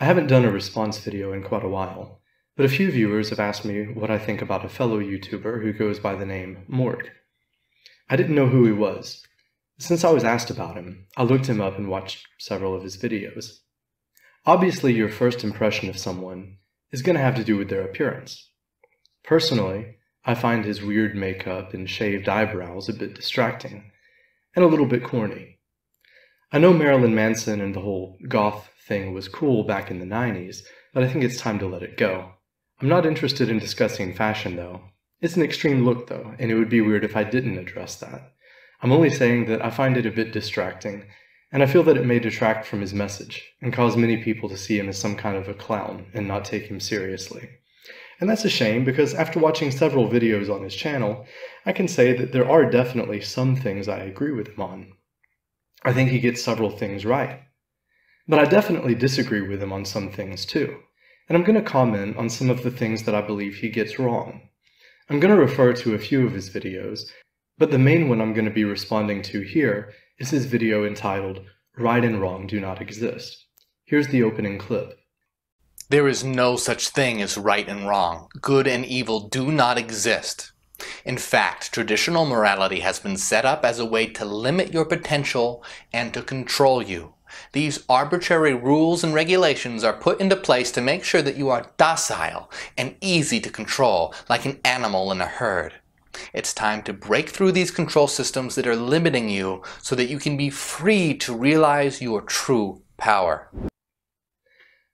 I haven't done a response video in quite a while, but a few viewers have asked me what I think about a fellow YouTuber who goes by the name Morg. I didn't know who he was. Since I was asked about him, I looked him up and watched several of his videos. Obviously, your first impression of someone is going to have to do with their appearance. Personally, I find his weird makeup and shaved eyebrows a bit distracting, and a little bit corny. I know Marilyn Manson and the whole goth thing was cool back in the 90s, but I think it's time to let it go. I'm not interested in discussing fashion, though. It's an extreme look, though, and it would be weird if I didn't address that. I'm only saying that I find it a bit distracting, and I feel that it may detract from his message, and cause many people to see him as some kind of a clown and not take him seriously. And that's a shame, because after watching several videos on his channel, I can say that there are definitely some things I agree with him on. I think he gets several things right. But I definitely disagree with him on some things too, and I'm going to comment on some of the things that I believe he gets wrong. I'm going to refer to a few of his videos, but the main one I'm going to be responding to here is his video entitled, "Right and Wrong Do Not Exist." Here's the opening clip. There is no such thing as right and wrong. Good and evil do not exist. In fact, traditional morality has been set up as a way to limit your potential and to control you. These arbitrary rules and regulations are put into place to make sure that you are docile and easy to control, like an animal in a herd. It's time to break through these control systems that are limiting you so that you can be free to realize your true power.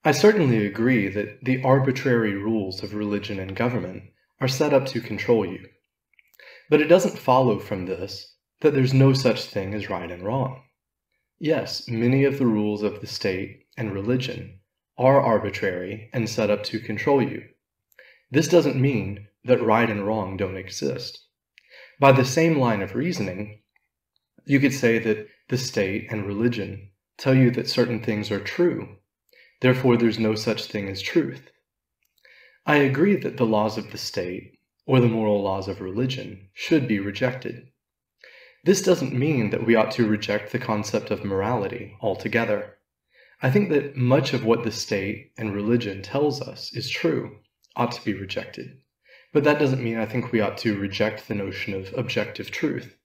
I certainly agree that the arbitrary rules of religion and government are set up to control you. But it doesn't follow from this that there's no such thing as right and wrong. Yes, many of the rules of the state and religion are arbitrary and set up to control you. This doesn't mean that right and wrong don't exist. By the same line of reasoning, you could say that the state and religion tell you that certain things are true. Therefore, there's no such thing as truth. I agree that the laws of the state or the moral laws of religion should be rejected. This doesn't mean that we ought to reject the concept of morality altogether. I think that much of what the state and religion tells us is true ought to be rejected. But that doesn't mean I think we ought to reject the notion of objective truth.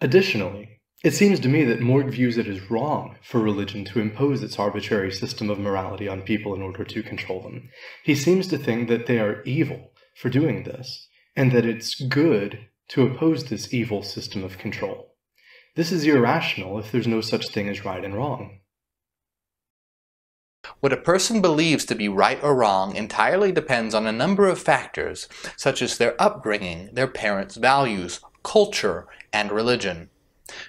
Additionally, it seems to me that Morg views it as wrong for religion to impose its arbitrary system of morality on people in order to control them. He seems to think that they are evil for doing this, and that it's good to oppose this evil system of control. This is irrational if there's no such thing as right and wrong. What a person believes to be right or wrong entirely depends on a number of factors, such as their upbringing, their parents' values, culture, and religion.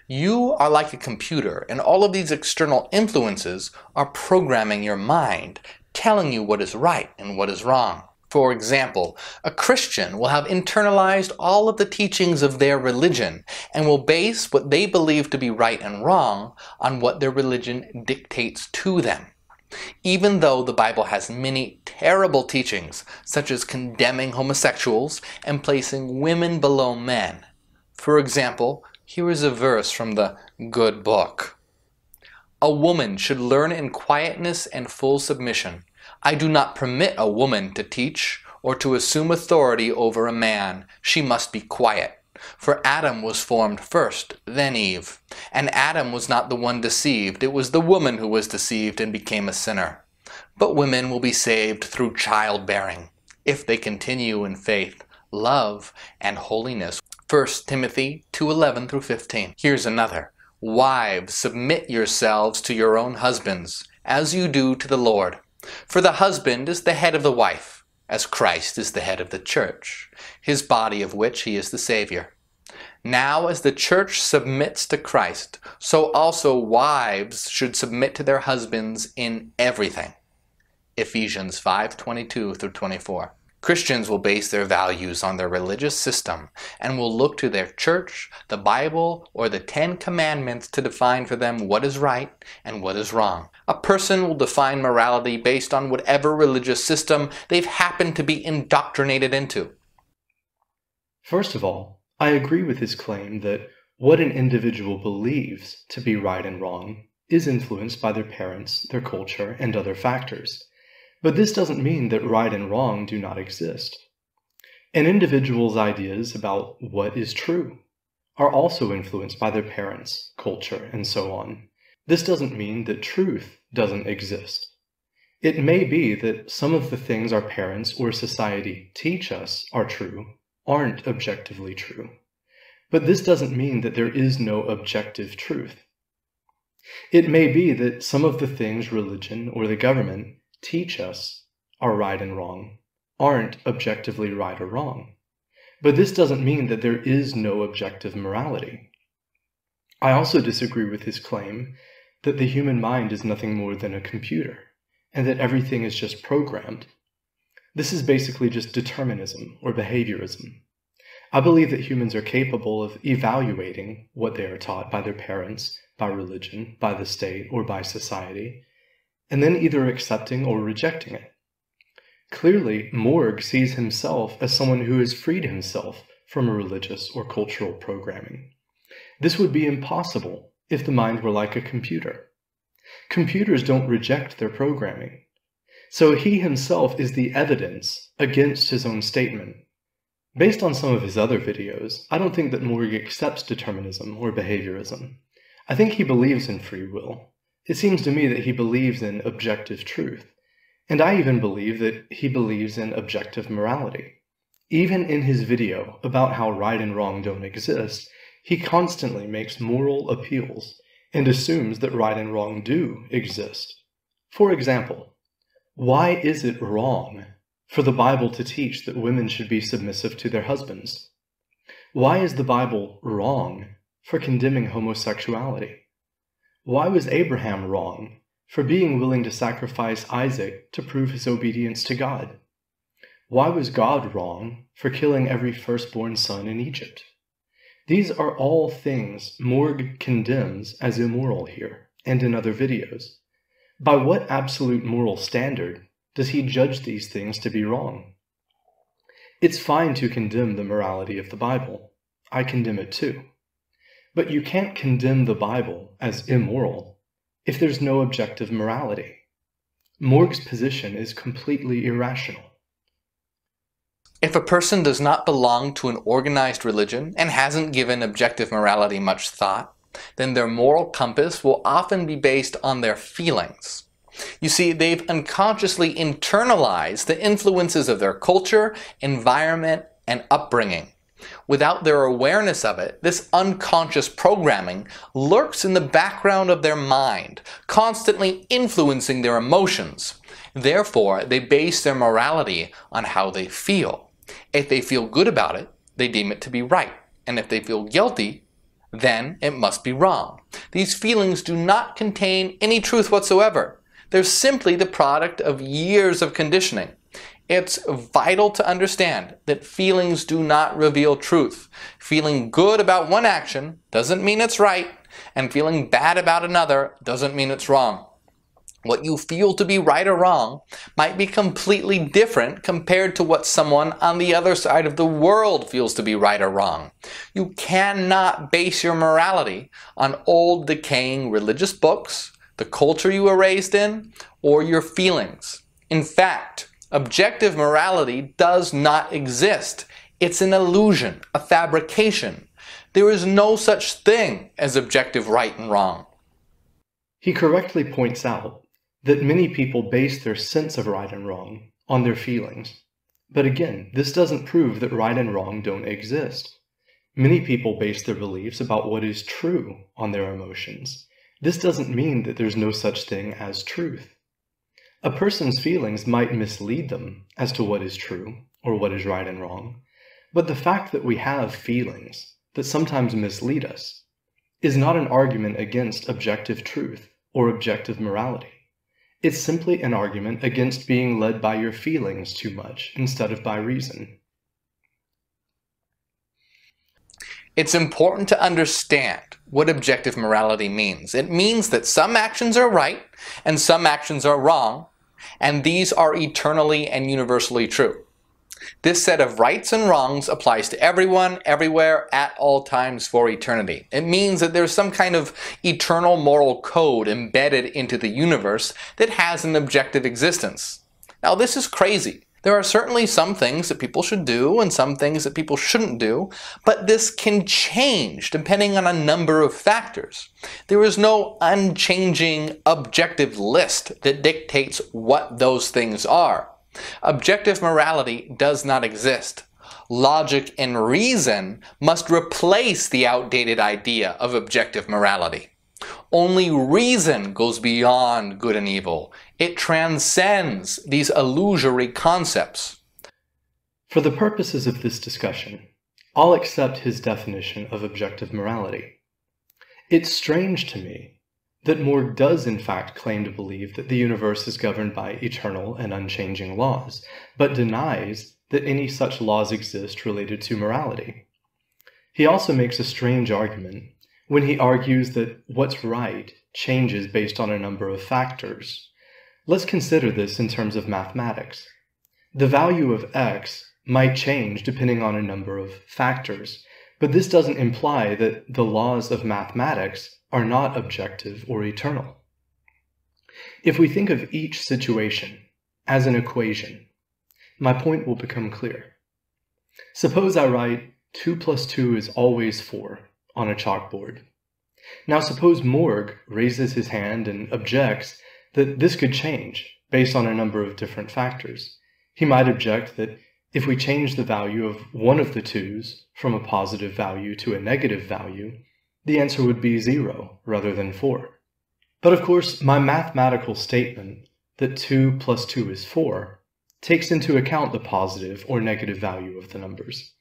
You are like a computer, and all of these external influences are programming your mind, telling you what is right and what is wrong. For example, a Christian will have internalized all of the teachings of their religion and will base what they believe to be right and wrong on what their religion dictates to them. Even though the Bible has many terrible teachings, such as condemning homosexuals and placing women below men. For example, here is a verse from the Good Book. "A woman should learn in quietness and full submission. I do not permit a woman to teach or to assume authority over a man. She must be quiet. For Adam was formed first, then Eve. And Adam was not the one deceived. It was the woman who was deceived and became a sinner. But women will be saved through childbearing, if they continue in faith, love, and holiness." 1 Timothy 2:11 through 15. Here's another. "Wives, submit yourselves to your own husbands, as you do to the Lord. For the husband is the head of the wife, as Christ is the head of the church, his body of which he is the Savior. Now as the church submits to Christ, so also wives should submit to their husbands in everything." Ephesians 5:22 through 24. Christians will base their values on their religious system and will look to their church, the Bible, or the 10 Commandments to define for them what is right and what is wrong. A person will define morality based on whatever religious system they've happened to be indoctrinated into. First of all, I agree with his claim that what an individual believes to be right and wrong is influenced by their parents, their culture, and other factors. But this doesn't mean that right and wrong do not exist. An individual's ideas about what is true are also influenced by their parents, culture, and so on. This doesn't mean that truth doesn't exist. It may be that some of the things our parents or society teach us are true aren't objectively true. But this doesn't mean that there is no objective truth. It may be that some of the things religion or the government teach us are right and wrong aren't objectively right or wrong. But this doesn't mean that there is no objective morality. I also disagree with his claim that the human mind is nothing more than a computer, and that everything is just programmed. This is basically just determinism or behaviorism. I believe that humans are capable of evaluating what they are taught by their parents, by religion, by the state, or by society, and then either accepting or rejecting it. Clearly, Morg sees himself as someone who has freed himself from religious or cultural programming. This would be impossible if the mind were like a computer. Computers don't reject their programming. So he himself is the evidence against his own statement. Based on some of his other videos, I don't think that Morg accepts determinism or behaviorism. I think he believes in free will. It seems to me that he believes in objective truth. And I even believe that he believes in objective morality. Even in his video about how right and wrong don't exist, he constantly makes moral appeals and assumes that right and wrong do exist. For example, why is it wrong for the Bible to teach that women should be submissive to their husbands? Why is the Bible wrong for condemning homosexuality? Why was Abraham wrong for being willing to sacrifice Isaac to prove his obedience to God? Why was God wrong for killing every firstborn son in Egypt? These are all things Morg condemns as immoral here and in other videos. By what absolute moral standard does he judge these things to be wrong? It's fine to condemn the morality of the Bible. I condemn it too. But you can't condemn the Bible as immoral if there's no objective morality. Morg's position is completely irrational. If a person does not belong to an organized religion and hasn't given objective morality much thought, then their moral compass will often be based on their feelings. You see, they've unconsciously internalized the influences of their culture, environment, and upbringing. Without their awareness of it, this unconscious programming lurks in the background of their mind, constantly influencing their emotions. Therefore, they base their morality on how they feel. If they feel good about it, they deem it to be right. And if they feel guilty, then it must be wrong. These feelings do not contain any truth whatsoever. They're simply the product of years of conditioning. It's vital to understand that feelings do not reveal truth. Feeling good about one action doesn't mean it's right, and feeling bad about another doesn't mean it's wrong. What you feel to be right or wrong might be completely different compared to what someone on the other side of the world feels to be right or wrong. You cannot base your morality on old decaying religious books, the culture you were raised in, or your feelings. In fact, objective morality does not exist. It's an illusion, a fabrication. There is no such thing as objective right and wrong. He correctly points out that many people base their sense of right and wrong on their feelings. But again, this doesn't prove that right and wrong don't exist. Many people base their beliefs about what is true on their emotions. This doesn't mean that there's no such thing as truth. A person's feelings might mislead them as to what is true or what is right and wrong, but the fact that we have feelings that sometimes mislead us is not an argument against objective truth or objective morality. It's simply an argument against being led by your feelings too much instead of by reason. It's important to understand what objective morality means. It means that some actions are right and some actions are wrong, and these are eternally and universally true. This set of rights and wrongs applies to everyone, everywhere, at all times for eternity. It means that there's some kind of eternal moral code embedded into the universe that has an objective existence. Now, this is crazy. There are certainly some things that people should do and some things that people shouldn't do, but this can change depending on a number of factors. There is no unchanging objective list that dictates what those things are. Objective morality does not exist. Logic and reason must replace the outdated idea of objective morality. Only reason goes beyond good and evil. It transcends these illusory concepts. For the purposes of this discussion, I'll accept his definition of objective morality. It's strange to me that Morg does in fact claim to believe that the universe is governed by eternal and unchanging laws, but denies that any such laws exist related to morality. He also makes a strange argument when he argues that what's right changes based on a number of factors. Let's consider this in terms of mathematics. The value of x might change depending on a number of factors, but this doesn't imply that the laws of mathematics are not objective or eternal. If we think of each situation as an equation, my point will become clear. Suppose I write 2 plus 2 is always 4 on a chalkboard. Now suppose Morg raises his hand and objects that this could change based on a number of different factors. He might object that if we change the value of one of the 2's from a positive value to a negative value, the answer would be 0 rather than 4. But of course, my mathematical statement that 2 plus 2 is 4 takes into account the positive or negative value of the numbers.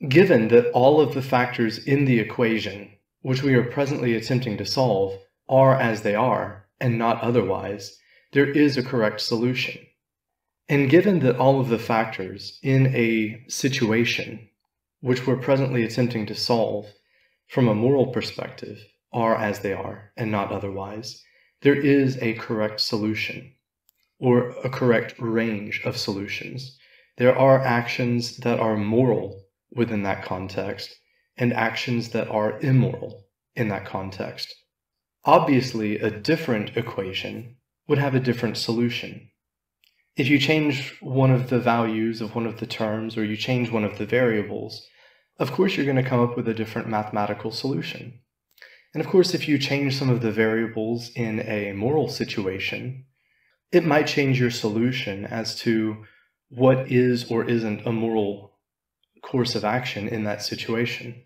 Given that all of the factors in the equation, which we are presently attempting to solve, are as they are, and not otherwise, there is a correct solution. And given that all of the factors in a situation, which we're presently attempting to solve, from a moral perspective, are as they are, and not otherwise, there is a correct solution, or a correct range of solutions. There are actions that are moral within that context, and actions that are immoral in that context. Obviously, a different equation would have a different solution. If you change one of the values of one of the terms, or you change one of the variables, of course you're going to come up with a different mathematical solution. And of course, if you change some of the variables in a moral situation, it might change your solution as to what is or isn't a moral course of action in that situation.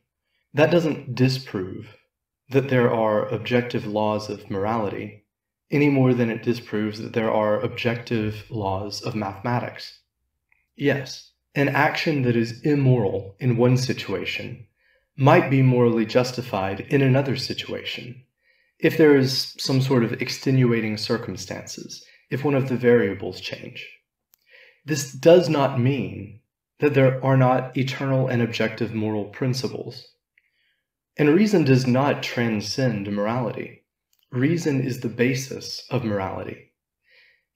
That doesn't disprove that there are objective laws of morality any more than it disproves that there are objective laws of mathematics. Yes, an action that is immoral in one situation might be morally justified in another situation if there is some sort of extenuating circumstances, if one of the variables change. This does not mean that there are not eternal and objective moral principles. And reason does not transcend morality. Reason is the basis of morality.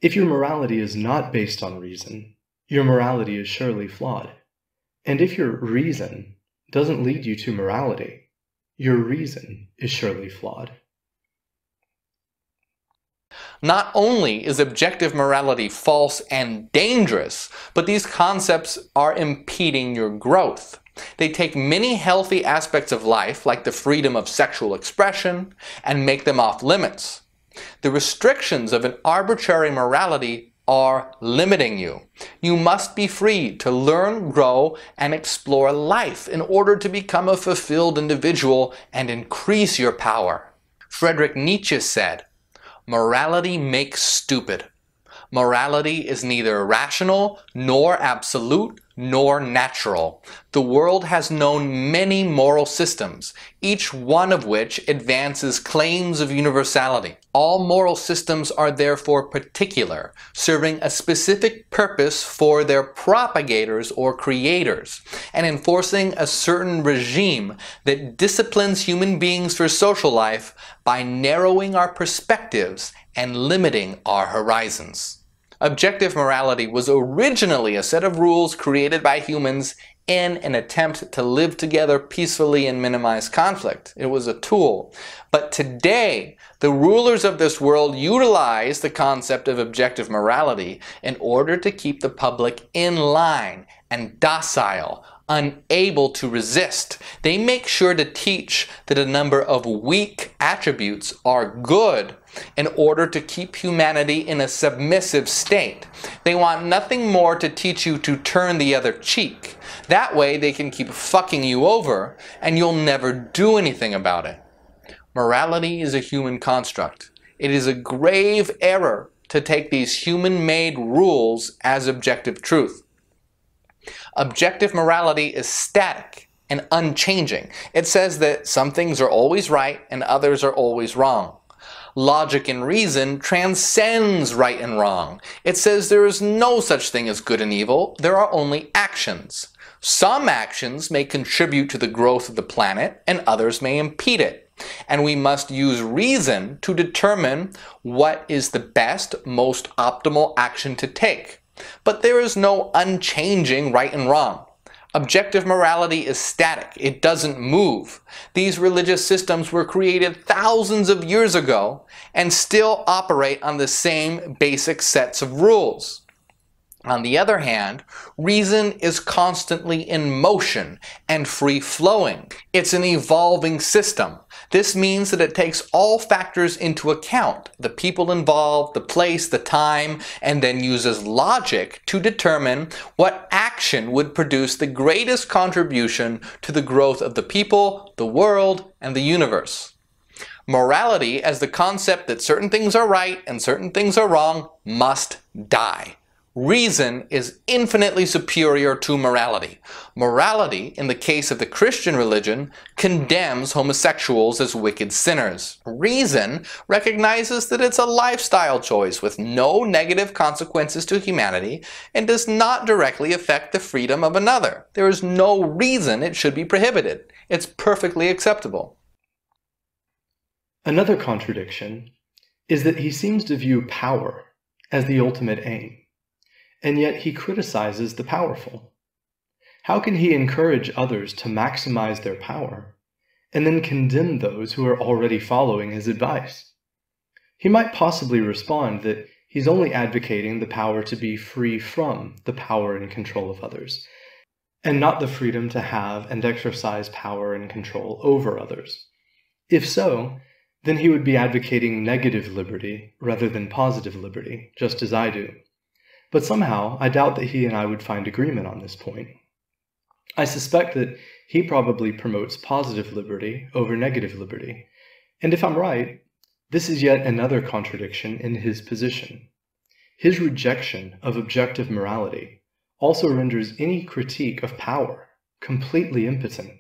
If your morality is not based on reason, your morality is surely flawed. And if your reason doesn't lead you to morality, your reason is surely flawed. Not only is objective morality false and dangerous, but these concepts are impeding your growth. They take many healthy aspects of life, like the freedom of sexual expression, and make them off limits. The restrictions of an arbitrary morality are limiting you. You must be free to learn, grow, and explore life in order to become a fulfilled individual and increase your power. Friedrich Nietzsche said, "Morality makes stupid. Morality is neither rational, nor absolute, nor natural. The world has known many moral systems, each one of which advances claims of universality. All moral systems are therefore particular, serving a specific purpose for their propagators or creators, and enforcing a certain regime that disciplines human beings for social life by narrowing our perspectives and limiting our horizons." Objective morality was originally a set of rules created by humans in an attempt to live together peacefully and minimize conflict. It was a tool. But today, the rulers of this world utilize the concept of objective morality in order to keep the public in line and docile, unable to resist. They make sure to teach that a number of weak attributes are good in order to keep humanity in a submissive state. They want nothing more to teach you to turn the other cheek. That way they can keep fucking you over and you'll never do anything about it. Morality is a human construct. It is a grave error to take these human-made rules as objective truth. Objective morality is static and unchanging. It says that some things are always right and others are always wrong. Logic and reason transcends right and wrong. It says there is no such thing as good and evil. There are only actions. Some actions may contribute to the growth of the planet and others may impede it. And we must use reason to determine what is the best, most optimal action to take. But there is no unchanging right and wrong. Objective morality is static. It doesn't move. These religious systems were created thousands of years ago and still operate on the same basic sets of rules. On the other hand, reason is constantly in motion and free-flowing. It's an evolving system. This means that it takes all factors into account, the people involved, the place, the time, and then uses logic to determine what action would produce the greatest contribution to the growth of the people, the world, and the universe. Morality, as the concept that certain things are right and certain things are wrong, must die. Reason is infinitely superior to morality. Morality, in the case of the Christian religion, condemns homosexuals as wicked sinners. Reason recognizes that it's a lifestyle choice with no negative consequences to humanity and does not directly affect the freedom of another. There is no reason it should be prohibited. It's perfectly acceptable. Another contradiction is that he seems to view power as the ultimate aim, and yet he criticizes the powerful. How can he encourage others to maximize their power, and then condemn those who are already following his advice? He might possibly respond that he's only advocating the power to be free from the power and control of others, and not the freedom to have and exercise power and control over others. If so, then he would be advocating negative liberty rather than positive liberty, just as I do. But somehow, I doubt that he and I would find agreement on this point. I suspect that he probably promotes positive liberty over negative liberty. And if I'm right, this is yet another contradiction in his position. His rejection of objective morality also renders any critique of power completely impotent.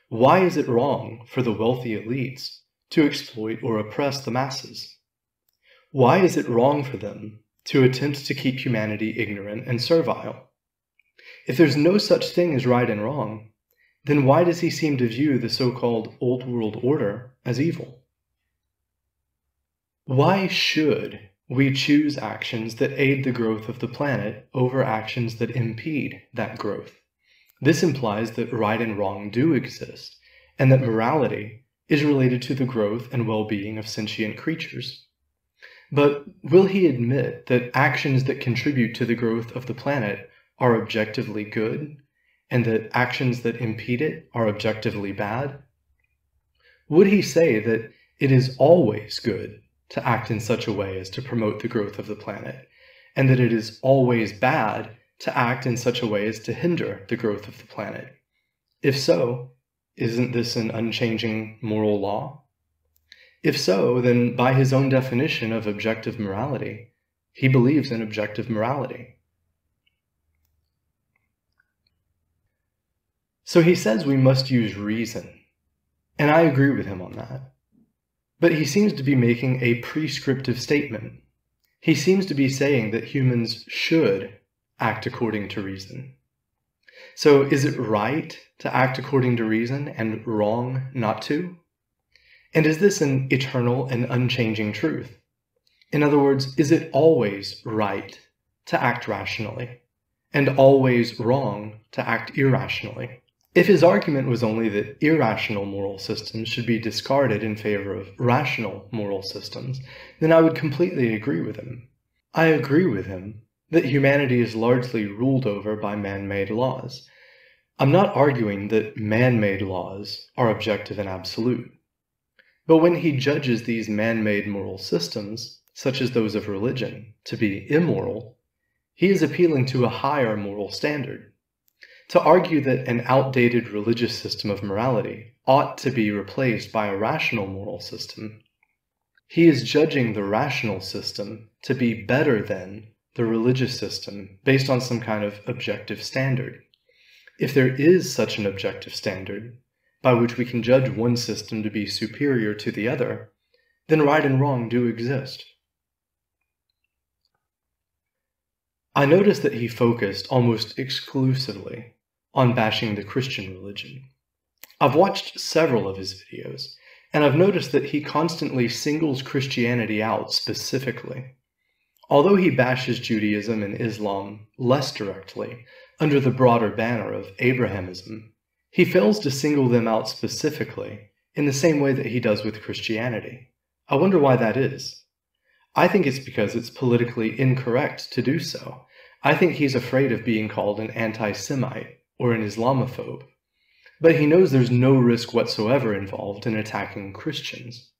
Why is it wrong for the wealthy elites to exploit or oppress the masses? Why is it wrong for them to attempt to keep humanity ignorant and servile? If there's no such thing as right and wrong, then why does he seem to view the so-called old world order as evil? Why should we choose actions that aid the growth of the planet over actions that impede that growth? This implies that right and wrong do exist, and that morality is related to the growth and well-being of sentient creatures. But will he admit that actions that contribute to the growth of the planet are objectively good, and that actions that impede it are objectively bad? Would he say that it is always good to act in such a way as to promote the growth of the planet, and that it is always bad to act in such a way as to hinder the growth of the planet? If so, isn't this an unchanging moral law? If so, then by his own definition of objective morality, he believes in objective morality. So he says we must use reason, and I agree with him on that. But he seems to be making a prescriptive statement. He seems to be saying that humans should act according to reason. So is it right to act according to reason and wrong not to? And is this an eternal and unchanging truth? In other words, is it always right to act rationally, and always wrong to act irrationally? If his argument was only that irrational moral systems should be discarded in favor of rational moral systems, then I would completely agree with him. I agree with him that humanity is largely ruled over by man-made laws. I'm not arguing that man-made laws are objective and absolute. But when he judges these man-made moral systems, such as those of religion, to be immoral, he is appealing to a higher moral standard. To argue that an outdated religious system of morality ought to be replaced by a rational moral system, he is judging the rational system to be better than the religious system based on some kind of objective standard. If there is such an objective standard, by which we can judge one system to be superior to the other, then right and wrong do exist. I noticed that he focused almost exclusively on bashing the Christian religion. I've watched several of his videos, and I've noticed that he constantly singles Christianity out specifically. Although he bashes Judaism and Islam less directly, under the broader banner of Abrahamism, he fails to single them out specifically in the same way that he does with Christianity. I wonder why that is. I think it's because it's politically incorrect to do so. I think he's afraid of being called an anti-Semite or an Islamophobe. But he knows there's no risk whatsoever involved in attacking Christians.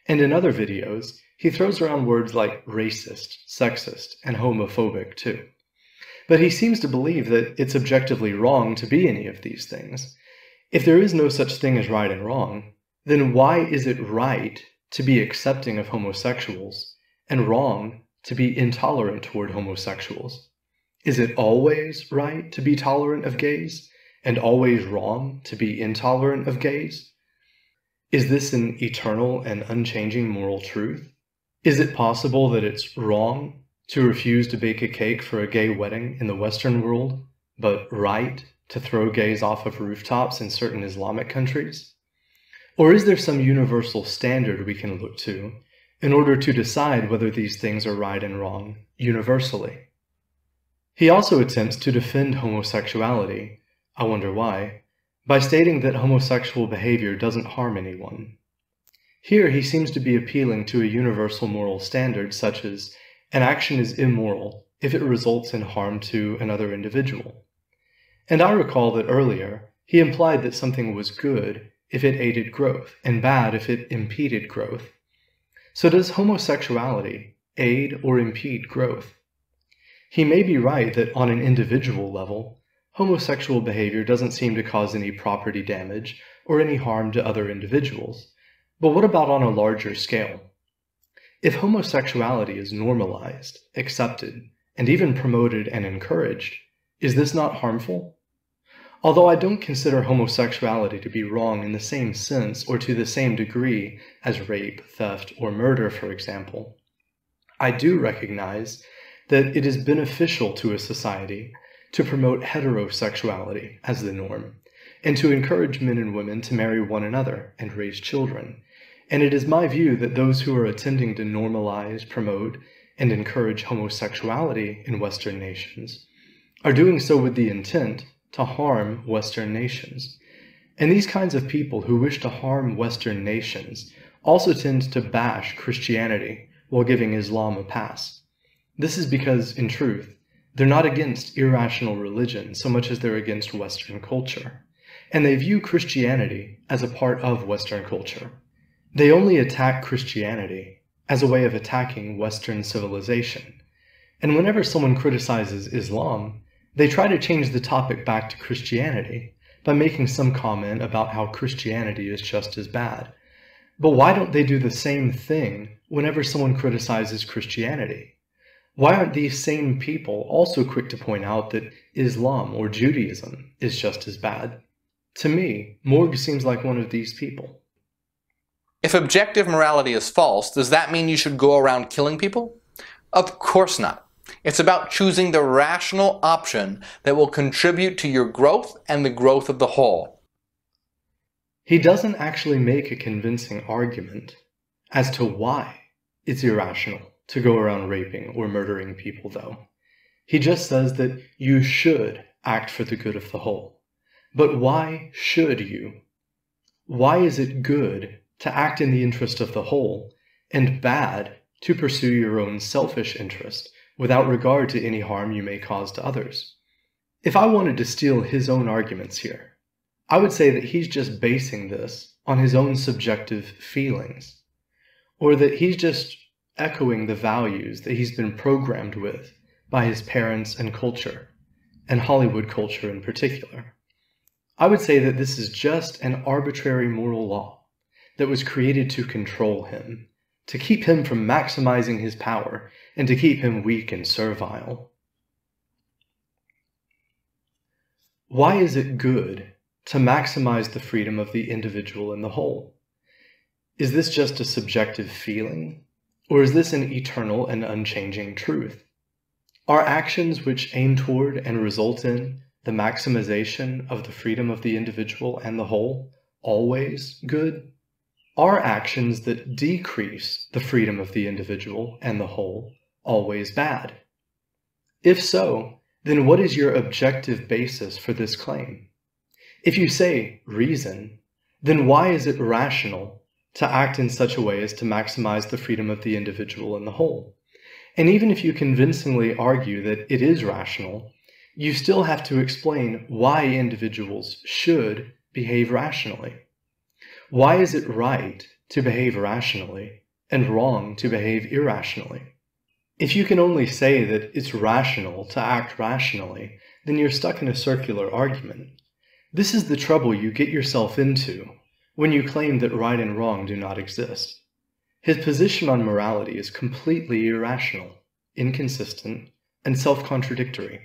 And in other videos, he throws around words like racist, sexist, and homophobic too. But he seems to believe that it's objectively wrong to be any of these things. If there is no such thing as right and wrong, then why is it right to be accepting of homosexuals and wrong to be intolerant toward homosexuals? Is it always right to be tolerant of gays and always wrong to be intolerant of gays? Is this an eternal and unchanging moral truth? Is it possible that it's wrong to refuse to bake a cake for a gay wedding in the Western world, but right to throw gays off of rooftops in certain Islamic countries? Or is there some universal standard we can look to in order to decide whether these things are right and wrong universally? He also attempts to defend homosexuality, I wonder why, by stating that homosexual behavior doesn't harm anyone. Here he seems to be appealing to a universal moral standard such as an action is immoral if it results in harm to another individual. And I recall that earlier he implied that something was good if it aided growth and bad if it impeded growth. So does homosexuality aid or impede growth? He may be right that on an individual level, homosexual behavior doesn't seem to cause any property damage or any harm to other individuals. But what about on a larger scale? If homosexuality is normalized, accepted, and even promoted and encouraged, is this not harmful? Although I don't consider homosexuality to be wrong in the same sense or to the same degree as rape, theft, or murder, for example, I do recognize that it is beneficial to a society to promote heterosexuality as the norm, and to encourage men and women to marry one another and raise children. And it is my view that those who are attempting to normalize, promote, and encourage homosexuality in Western nations are doing so with the intent to harm Western nations. And these kinds of people who wish to harm Western nations also tend to bash Christianity while giving Islam a pass. This is because, in truth, they're not against irrational religion so much as they're against Western culture, and they view Christianity as a part of Western culture. They only attack Christianity as a way of attacking Western civilization, and whenever someone criticizes Islam, they try to change the topic back to Christianity by making some comment about how Christianity is just as bad. But why don't they do the same thing whenever someone criticizes Christianity? Why aren't these same people also quick to point out that Islam or Judaism is just as bad? To me, Morg seems like one of these people. If objective morality is false, does that mean you should go around killing people? Of course not. It's about choosing the rational option that will contribute to your growth and the growth of the whole. He doesn't actually make a convincing argument as to why it's irrational to go around raping or murdering people, though. He just says that you should act for the good of the whole. But why should you? Why is it good to act in the interest of the whole, and bad to pursue your own selfish interest without regard to any harm you may cause to others? If I wanted to steal his own arguments here, I would say that he's just basing this on his own subjective feelings, or that he's just echoing the values that he's been programmed with by his parents and culture, and Hollywood culture in particular. I would say that this is just an arbitrary moral law that was created to control him, to keep him from maximizing his power, and to keep him weak and servile. Why is it good to maximize the freedom of the individual in the whole? Is this just a subjective feeling, or is this an eternal and unchanging truth? Are actions which aim toward and result in the maximization of the freedom of the individual and the whole always good? Are actions that decrease the freedom of the individual and the whole always bad? If so, then what is your objective basis for this claim? If you say reason, then why is it rational to act in such a way as to maximize the freedom of the individual and the whole? And even if you convincingly argue that it is rational, you still have to explain why individuals should behave rationally. Why is it right to behave rationally and wrong to behave irrationally? If you can only say that it's rational to act rationally, then you're stuck in a circular argument. This is the trouble you get yourself into when you claim that right and wrong do not exist. His position on morality is completely irrational, inconsistent, and self-contradictory.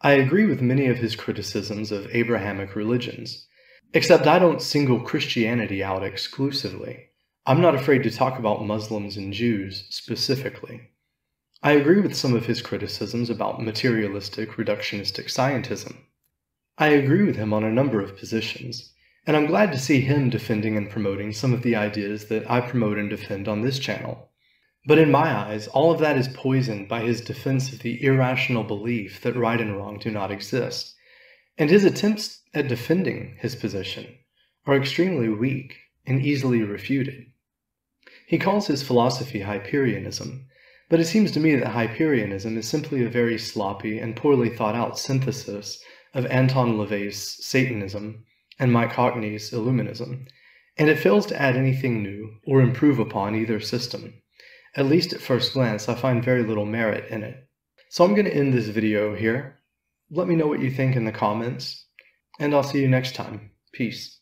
I agree with many of his criticisms of Abrahamic religions, except I don't single Christianity out exclusively. I'm not afraid to talk about Muslims and Jews specifically. I agree with some of his criticisms about materialistic, reductionistic scientism. I agree with him on a number of positions, and I'm glad to see him defending and promoting some of the ideas that I promote and defend on this channel. But in my eyes, all of that is poisoned by his defense of the irrational belief that right and wrong do not exist, and his attempts at defending his position are extremely weak and easily refuted. He calls his philosophy Hyperionism, but it seems to me that Hyperionism is simply a very sloppy and poorly thought out synthesis of Anton LaVey's Satanism and Mike Hockney's Illuminism, and it fails to add anything new or improve upon either system. At least at first glance, I find very little merit in it. So I'm going to end this video here. Let me know what you think in the comments, and I'll see you next time. Peace.